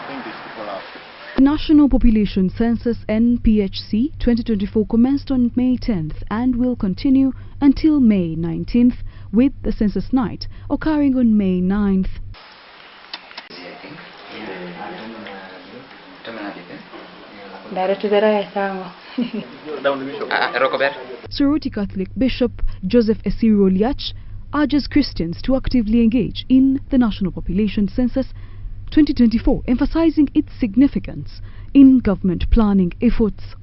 think these people are. The National Population Census (NPHC) 2024 commenced on May 10th and will continue until May 19th, with the census night occurring on May 9th. Sorority Catholic Bishop Joseph Eciru urges Christians to actively engage in the National Population Census 2024, emphasizing its significance in government planning efforts.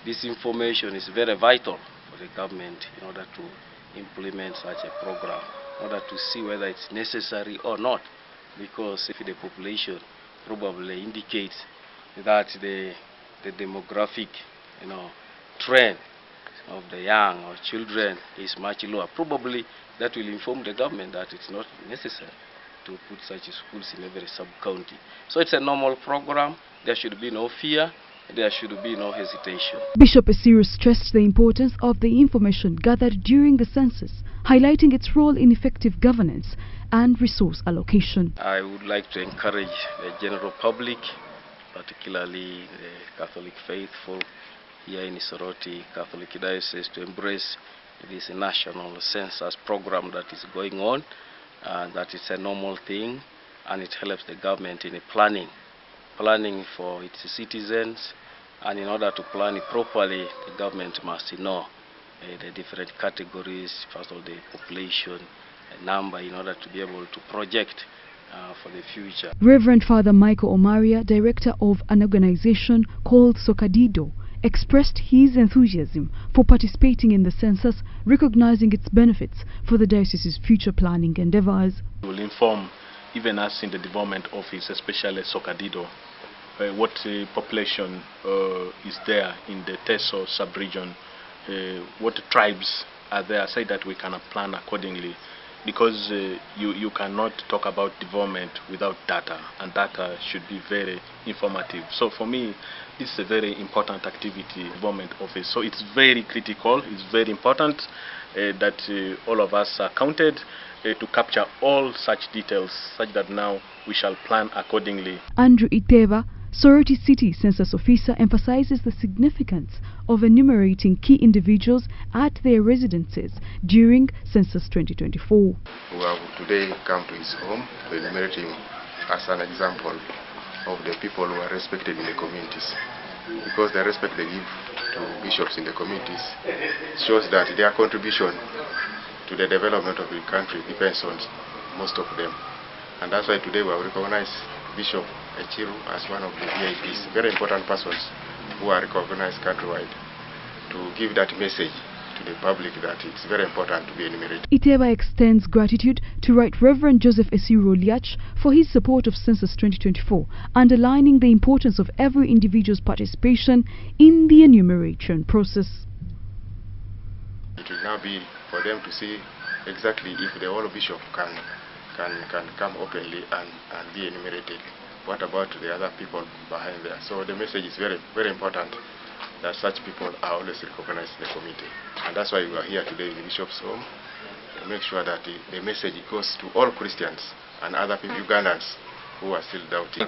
This information is very vital for the government in order to implement such a program, in order to see whether it's necessary or not, because if the population probably indicates that the demographic trend of the young or children is much lower, probably that will inform the government that it's not necessary to put such schools in every sub-county. So it's a normal program. There should be no fear. There should be no hesitation. Bishop Eciru stressed the importance of the information gathered during the census, highlighting its role in effective governance and resource allocation. I would like to encourage the general public, particularly the Catholic faithful here in Sorority Catholic Diocese, to embrace this national census program that is going on. That is a normal thing, and it helps the government in planning for its citizens. And in order to plan it properly, the government must know the different categories, first of all the population number, in order to be able to project for the future. Reverend Father Michael Omaria, director of an organization called Sokadido, expressed his enthusiasm for participating in the census, recognizing its benefits for the diocese's future planning endeavors. We will inform even us in the development office, especially Sokadido, what population is there in the Teso sub-region, what tribes are there, so that we can plan accordingly. Because you cannot talk about development without data, and data should be very informative. So for me, this is a very important activity, development office. So it's very critical, it's very important that all of us are counted to capture all such details, such that now we shall plan accordingly. Andrew Iteva, Sorority City Census Officer, emphasizes the significance of enumerating key individuals at their residences during Census 2024. We have today come to his home to enumerate him as an example of the people who are respected in the communities. Because the respect they give to bishops in the communities shows that their contribution to the development of the country depends on most of them. And that's why today we have recognized Bishop Eciru as one of the VIPs, very important persons who are recognized countrywide, to give that message to the public that it's very important to be enumerated. Iteba extends gratitude to Right Reverend Joseph Eciru for his support of Census 2024, underlining the importance of every individual's participation in the enumeration process. It will now be for them to see exactly if the whole bishop can come openly and be enumerated. What about the other people behind there? So the message is very, very important that such people are always recognized in the community. And that's why we are here today in the bishop's home, to make sure that the message goes to all Christians and other people, Ugandans, who are still doubting.